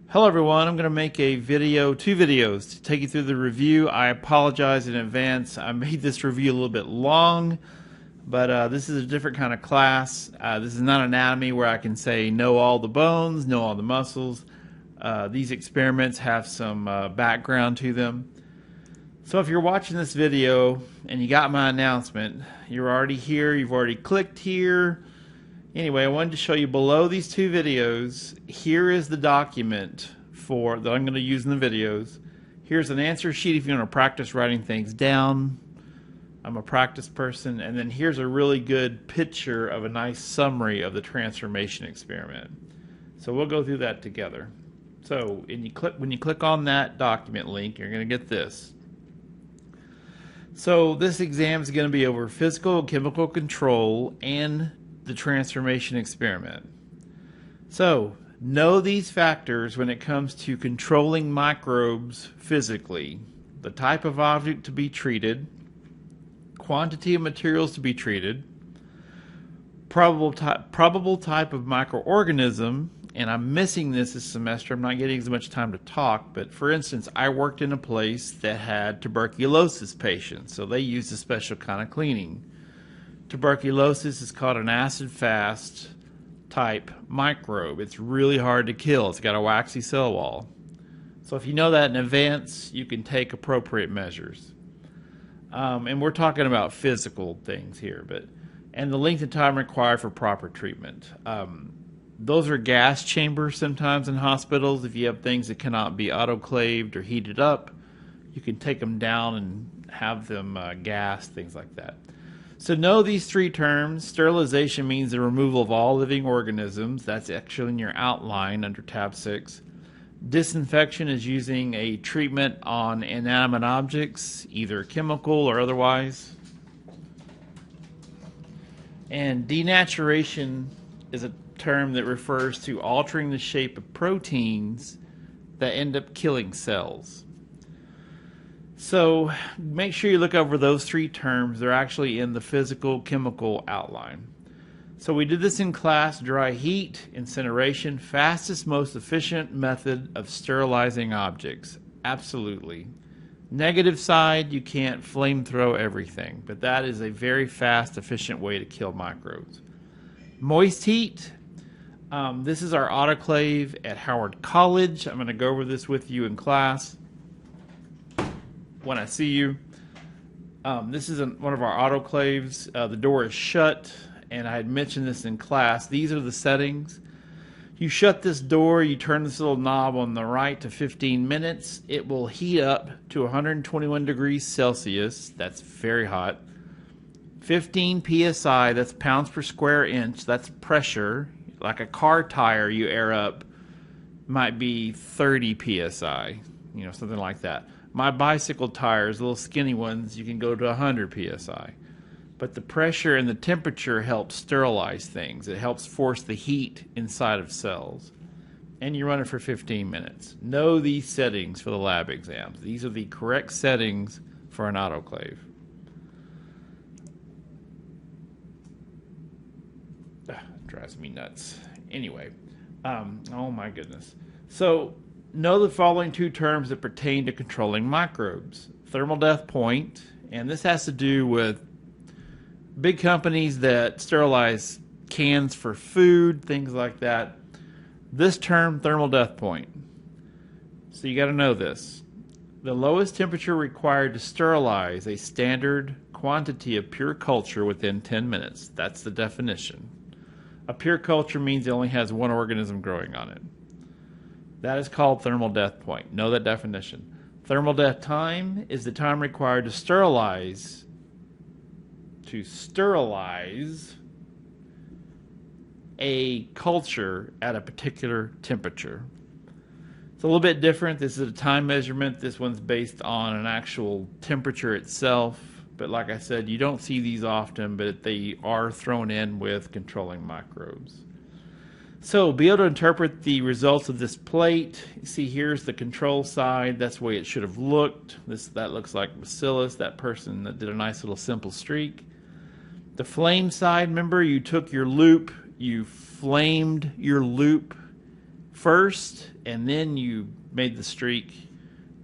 Hello everyone, I'm going to make two videos to take you through the review. I apologize in advance. I made this review a little bit long, but this is a different kind of class. This is not anatomy where I can say know all the bones, know all the muscles. These experiments have some background to them. So if you're watching this video and you got my announcement, you're already here, you've already clicked here. Anyway, I wanted to show you below these two videos, here is the document that I'm going to use in the videos. Here's an answer sheet if you want to practice writing things down. I'm a practice person. And then here's a really good picture of a nice summary of the transformation experiment. So we'll go through that together. So when you click on that document link, you're going to get this. So this exam is going to be over physical and chemical control and the transformation experiment. So know these factors when it comes to controlling microbes physically: the type of object to be treated, quantity of materials to be treated, probable type of microorganism. And I'm missing this semester. I'm not getting as much time to talk, but for instance, I worked in a place that had tuberculosis patients, so they used a special kind of cleaning. Tuberculosis is called an acid-fast type microbe. It's really hard to kill. It's got a waxy cell wall. So if you know that in advance, you can take appropriate measures. And we're talking about physical things here, and the length of time required for proper treatment. Those are gas chambers sometimes in hospitals. If you have things that cannot be autoclaved or heated up, you can take them down and have them gassed, things like that. So know these three terms. Sterilization means the removal of all living organisms. That's actually in your outline under tab 6. Disinfection is using a treatment on inanimate objects, either chemical or otherwise. And denaturation is a term that refers to altering the shape of proteins that end up killing cells. So make sure you look over those three terms. They're actually in the physical chemical outline. So we did this in class: dry heat, incineration, fastest, most efficient method of sterilizing objects. Absolutely. Negative side, you can't flamethrow everything, but that is a very fast, efficient way to kill microbes. Moist heat. This is our autoclave at Howard College. I'm going to go over this with you in class when I see you. This is one of our autoclaves. The door is shut, and I had mentioned this in class. These are the settings. You shut this door, you turn this little knob on the right to 15 minutes. It will heat up to 121 degrees Celsius. That's very hot. 15 psi, that's pounds per square inch. That's pressure. Like a car tire you air up might be 30 psi, something like that. My bicycle tires, little skinny ones, you can go to 100 psi. But the pressure and the temperature helps sterilize things. It helps force the heat inside of cells. And you run it for 15 minutes. Know these settings for the lab exams. These are the correct settings for an autoclave. Drives me nuts. Anyway, oh my goodness. So know the following two terms that pertain to controlling microbes: thermal death point, and this has to do with big companies that sterilize cans for food, things like that. This term, thermal death point. So you got to know this. The lowest temperature required to sterilize a standard quantity of pure culture within 10 minutes. That's the definition. A pure culture means it only has one organism growing on it. That is called thermal death point. Know that definition. Thermal death time is the time required to sterilize a culture at a particular temperature. It's a little bit different. This is a time measurement. This one's based on an actual temperature itself. But like I said, you don't see these often, but they are thrown in with controlling microbes. So be able to interpret the results of this plate. You see, here's the control side. That's the way it should have looked. That looks like bacillus, that person that did a nice little simple streak. The flame side, remember, you took your loop, you flamed your loop first and then you made the streak,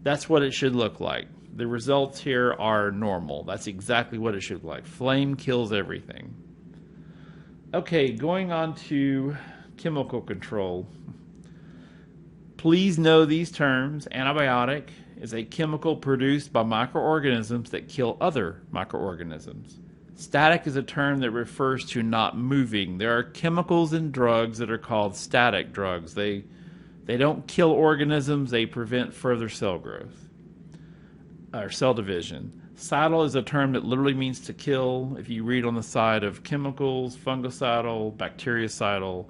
that's what it should look like. The results here are normal. That's exactly what it should look like. Flame kills everything. Okay, going on to chemical control. Please know these terms. Antibiotic is a chemical produced by microorganisms that kill other microorganisms. Static is a term that refers to not moving. There are chemicals in drugs that are called static drugs. They don't kill organisms, they prevent further cell growth or cell division. Cidal is a term that literally means to kill. If you read on the side of chemicals, fungicidal, bactericidal.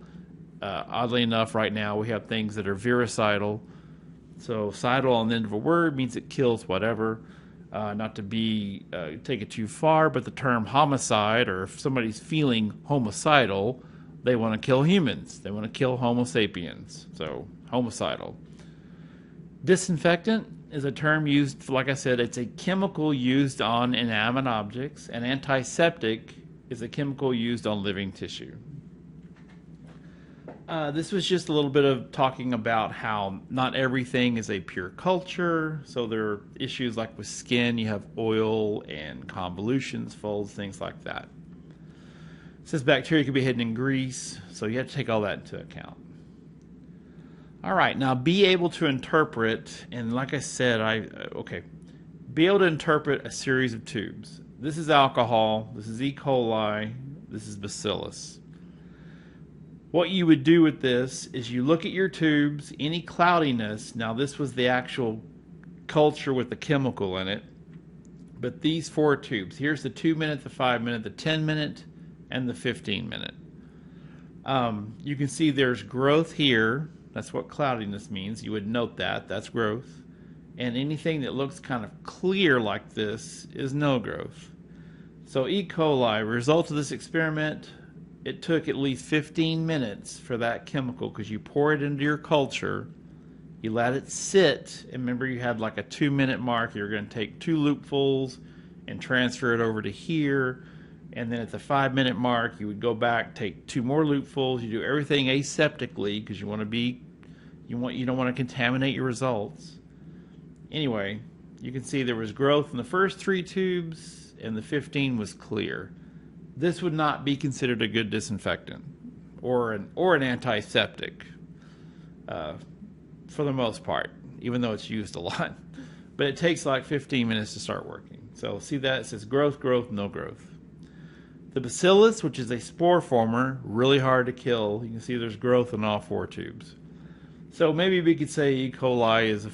Oddly enough, right now we have things that are virucidal. So cidal on the end of a word means it kills whatever. Not to be take it too far, but the term homicide, or if somebody's feeling homicidal, they want to kill humans. They want to kill Homo sapiens. So homicidal. Disinfectant is a term used, like I said, it's a chemical used on inanimate objects, and antiseptic is a chemical used on living tissue. This was just a little bit of talking about how not everything is a pure culture. So there are issues like with skin, you have oil and convolutions, folds, things like that. It says bacteria could be hidden in grease, so you have to take all that into account. All right, now be able to interpret, and like I said, be able to interpret a series of tubes. This is alcohol, this is E. coli, this is bacillus. What you would do with this is you look at your tubes, any cloudiness. Now this was the actual culture with the chemical in it, but these 4 tubes, here's the 2-minute, the 5-minute, the 10-minute, and the 15-minute. You can see there's growth here. That's what cloudiness means. You would note that. That's growth. And anything that looks kind of clear like this is no growth. So E. coli, result of this experiment, it took at least 15 minutes for that chemical, because you pour it into your culture, you let it sit, and remember you had like a 2-minute mark. You're going to take 2 loopfuls and transfer it over to here, and then at the 5-minute mark you would go back, take 2 more loopfuls. You do everything aseptically because you don't want to contaminate your results. Anyway, you can see there was growth in the first 3 tubes and the 15 was clear. This would not be considered a good disinfectant or an antiseptic for the most part, even though it's used a lot. But it takes like 15 minutes to start working. So see that? It says growth, growth, no growth. The bacillus, which is a spore former, really hard to kill. You can see there's growth in all 4 tubes. So maybe we could say E. coli is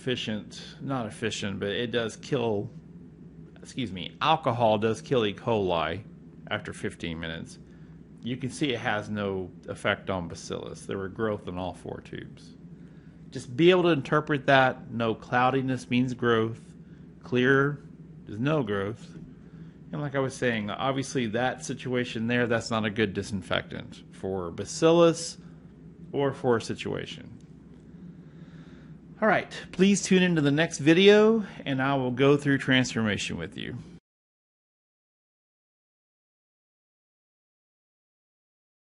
not efficient, but it does kill, alcohol does kill E. coli after 15 minutes. You can see it has no effect on bacillus. There were growth in all 4 tubes. Just be able to interpret that. No cloudiness means growth. Clear is no growth. And like I was saying, obviously that situation there, that's not a good disinfectant for bacillus or for a situation. All right, please tune into the next video and I will go through transformation with you.